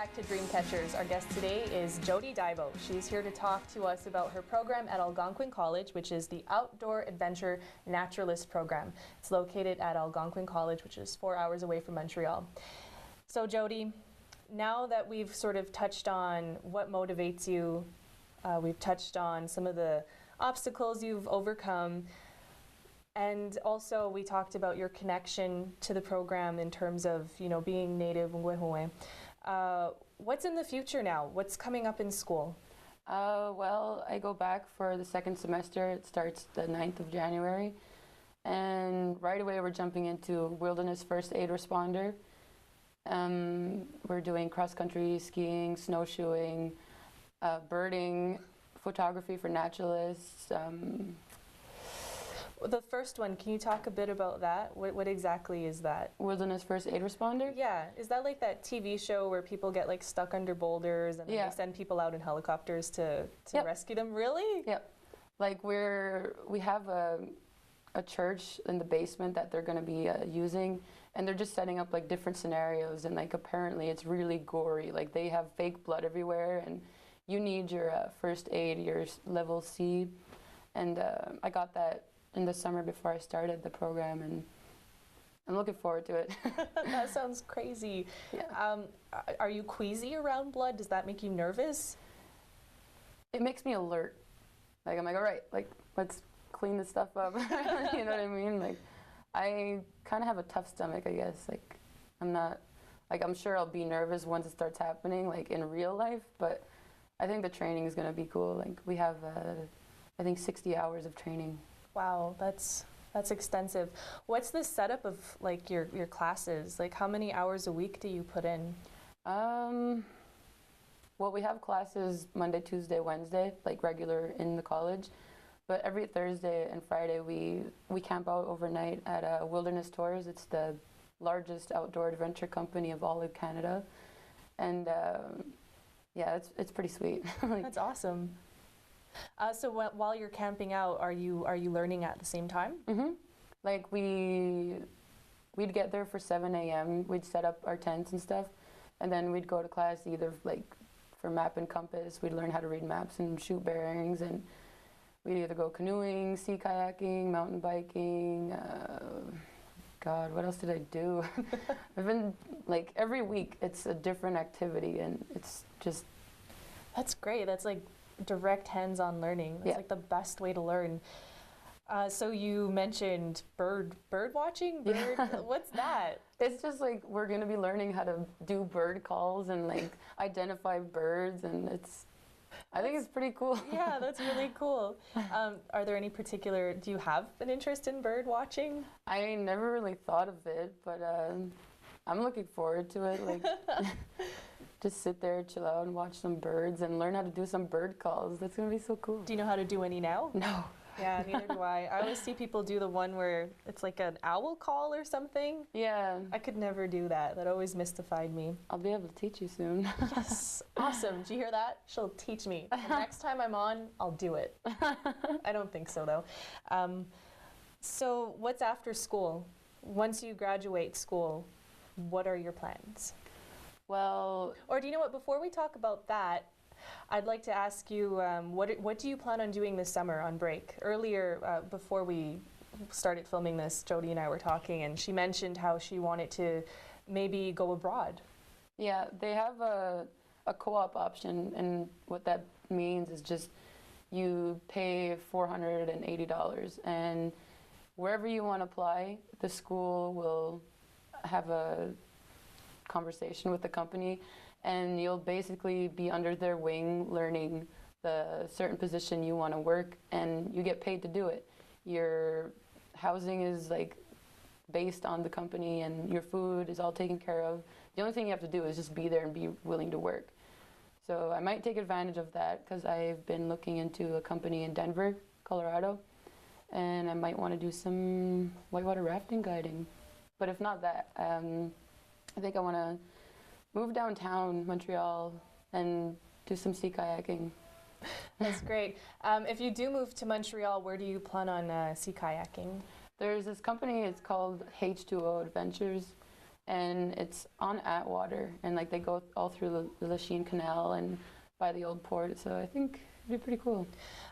back to Dreamcatchers. Our guest today is Jody Dibo. She's here to talk to us about her program at Algonquin College, which is the Outdoor Adventure Naturalist Program. It's located at Algonquin College, which is 4 hours away from Montreal. So Jody, now that we've sort of touched on what motivates you, we've touched on some of the obstacles you've overcome, and also we talked about your connection to the program in terms of, being native Ngwehwe. What's in the future now? What's coming up in school? Well, I go back for the second semester. It starts the 9th of January. And right away we're jumping into wilderness first aid responder. We're doing cross-country skiing, snowshoeing, birding, photography for naturalists. The first one, can you talk a bit about that? What exactly is that? Wilderness first aid responder? Yeah, is that like that TV show where people get like stuck under boulders and then they send people out in helicopters to rescue them? Really? Yep. Like we have a church in the basement that they're going to be using, and they're just setting up like different scenarios, and like apparently it's really gory. Like they have fake blood everywhere, and you need your first aid, your level C, and I got that in the summer before I started the program, and I'm looking forward to it. That sounds crazy. Yeah. Are you queasy around blood? Does that make you nervous? It makes me alert. Like I'm like, all right, like let's clean this stuff up. You know what I mean? Like I kind of have a tough stomach, I guess. Like I'm sure I'll be nervous once it starts happening, like in real life, but I think the training is gonna be cool. Like we have, I think 60 hours of training. Wow, that's extensive. What's the setup of like your classes? Like how many hours a week do you put in? Well, we have classes Monday, Tuesday, Wednesday, like regular in the college. But every Thursday and Friday we camp out overnight at Wilderness Tours. It's the largest outdoor adventure company of all of Canada. And yeah, it's pretty sweet. That's awesome. So while you're camping out, are you learning at the same time? Mm-hmm. Like we'd get there for 7 a.m. We'd set up our tents and stuff, and then we'd go to class either like for map and compass. We'd learn how to read maps and shoot bearings, and we'd either go canoeing, sea kayaking, mountain biking. God, what else did I do? I've been like every week it's a different activity, and it's just. That's great. That's like direct hands-on learning. That's like the best way to learn. So you mentioned bird watching. What's that? It's just like we're gonna be learning how to do bird calls and like identify birds, and I think it's pretty cool. Yeah, that's really cool. Are there any particular? Do you have an interest in bird watching? I never really thought of it, but I'm looking forward to it. Like. Just sit there, chill out, and watch some birds and learn how to do some bird calls. That's going to be so cool. Do you know how to do any now? No. Yeah, neither do I. I always see people do the one where it's like an owl call or something. Yeah. I could never do that. That always mystified me. I'll be able to teach you soon. Yes. Awesome. Do you hear that? She'll teach me. The next time I'm on, I'll do it. I don't think so, though. So what's after school? Once you graduate school, what are your plans? Well, or do you know what, before we talk about that, I'd like to ask you, what do you plan on doing this summer on break? Earlier, before we started filming this, Jody and I were talking, and she mentioned how she wanted to maybe go abroad. Yeah, they have a co-op option, and what that means is just you pay $480, and wherever you want to apply, the school will have a conversation with the company, and you'll basically be under their wing learning the certain position you want to work, and you get paid to do it. Your housing is like based on the company, and your food is all taken care of. The only thing you have to do is just be there and be willing to work. So I might take advantage of that because I've been looking into a company in Denver, Colorado, and I might want to do some whitewater rafting guiding. But if not that, I think I want to move downtown Montreal and do some sea kayaking. That's great. If you do move to Montreal, where do you plan on sea kayaking? There's this company, it's called H2O Adventures, and it's on Atwater, and like they go all through the Lachine Canal and by the old port. So I think it'd be pretty cool.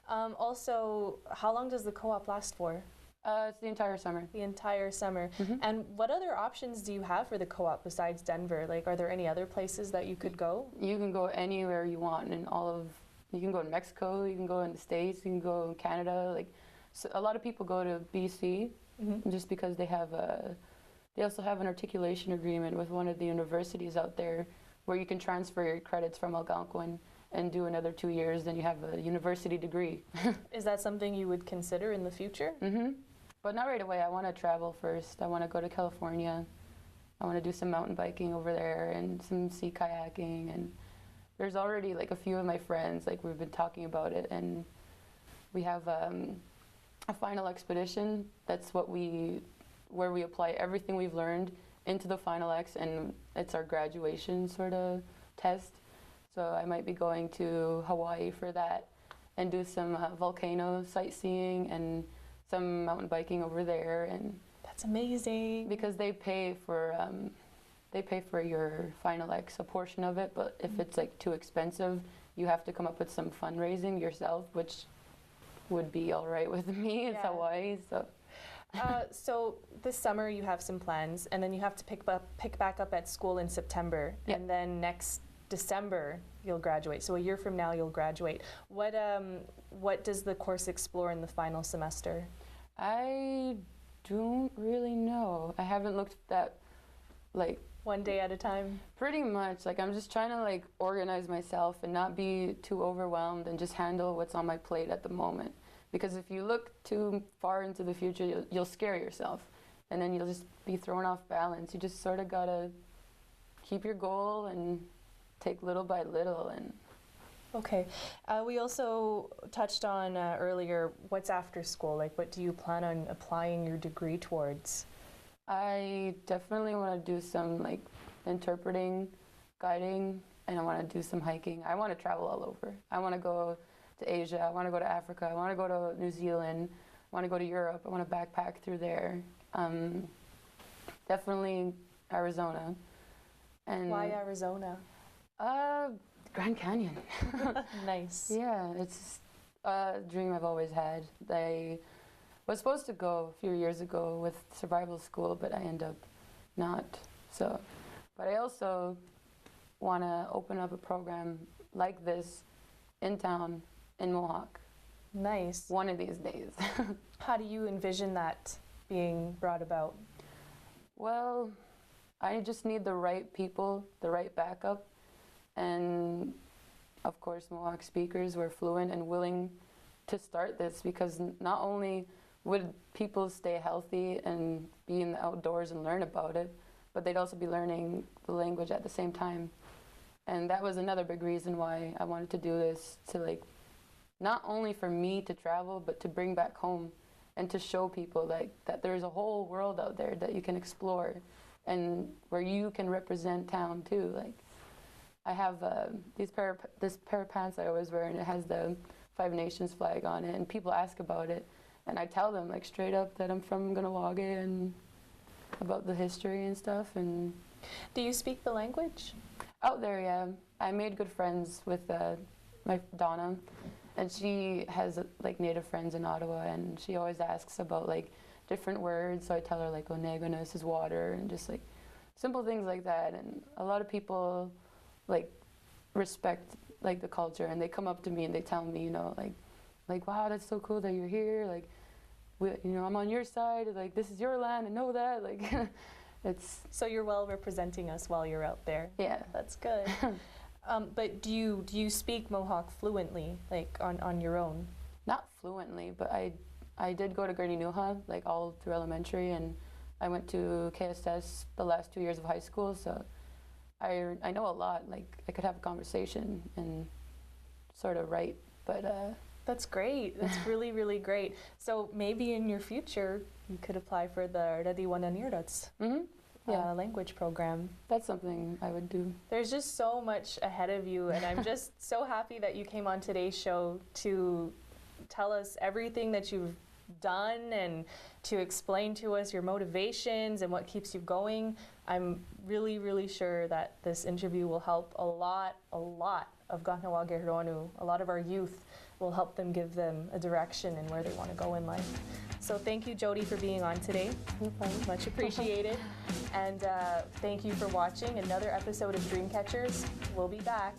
Also, how long does the co-op last for? It's the entire summer. The entire summer. Mm-hmm. And what other options do you have for the co-op besides Denver? Like, are there any other places that you could go? You can go anywhere you want in all of. You can go to Mexico. You can go in the States. You can go in Canada. Like, so a lot of people go to BC just because they have a. They also have an articulation agreement with one of the universities out there, where you can transfer your credits from Algonquin and do another 2 years. Then you have a university degree. Is that something you would consider in the future? Mm-hmm. But not right away. I want to travel first. I want to go to California. I want to do some mountain biking over there and some sea kayaking. And there's already like a few of my friends, like we've been talking about it. And we have a final expedition. That's where we apply everything we've learned into the Final X, and it's our graduation sort of test. So I might be going to Hawaii for that and do some volcano sightseeing and some mountain biking over there. And that's amazing. Because they pay for your Final X, a portion of it, but if it's like too expensive, you have to come up with some fundraising yourself, which would be all right with me. It's Hawaii, so. So this summer you have some plans, and then you have to pick back up at school in September, and then next December you'll graduate. So a year from now you'll graduate. What does the course explore in the final semester? I don't really know. I haven't looked at that, like, one day at a time? Pretty much. Like, I'm just trying to like organize myself and not be too overwhelmed and just handle what's on my plate at the moment. Because if you look too far into the future, you'll scare yourself, and then you'll just be thrown off balance. You just sort of gotta keep your goal and take little by little. And okay. We also touched on earlier, what's after school? Like, what do you plan on applying your degree towards? I definitely want to do some like interpreting, guiding, and I want to do some hiking. I want to travel all over. I want to go to Asia. I want to go to Africa. I want to go to New Zealand. I want to go to Europe. I want to backpack through there. Definitely Arizona. And why Arizona? Grand Canyon. Nice. Yeah, it's a dream I've always had. I was supposed to go a few years ago with survival school, but I end up not. So, but I also want to open up a program like this in town in Mohawk. Nice. One of these days. How do you envision that being brought about? Well, I just need the right people, the right backup, and of course Mohawk speakers were fluent and willing to start this, because not only would people stay healthy and be in the outdoors and learn about it, but they'd also be learning the language at the same time. And that was another big reason why I wanted to do this, to like, not only for me to travel, but to bring back home and to show people like that there's a whole world out there that you can explore and where you can represent town too. Like, I have this pair of pants I always wear, and it has the Five Nations flag on it, and people ask about it, and I tell them like straight up that I'm from Kahnawake and about the history and stuff. And do you speak the language? Out there, yeah. I made good friends with my Donna, and she has like Native friends in Ottawa, and she always asks about like different words. So I tell her like Onegonus is water, and just like simple things like that. And a lot of people like respect like the culture, and they come up to me and they tell me, you know, like wow, that's so cool that you're here. Like, I'm on your side. Like, this is your land, and know that. Like, it's. So you're well representing us while you're out there. Yeah, that's good. But do you speak Mohawk fluently, like on your own? Not fluently, but I did go to Gurney Newha like all through elementary, and I went to KSS the last 2 years of high school, so I know a lot. Like, I could have a conversation and sort of write, but that's great. That's really, really great. So maybe in your future you could apply for the Rediwananirats language program. That's something I would do. There's just so much ahead of you, and I'm just so happy that you came on today's show to tell us everything that you've done and to explain to us your motivations and what keeps you going. I'm really, really sure that this interview will help a lot of Kahnawake Hironu, a lot of our youth, will help them, give them a direction in where they want to go in life. So thank you, Jody, for being on today. No problem. Much appreciated. And thank you for watching another episode of Dreamcatchers. We'll be back.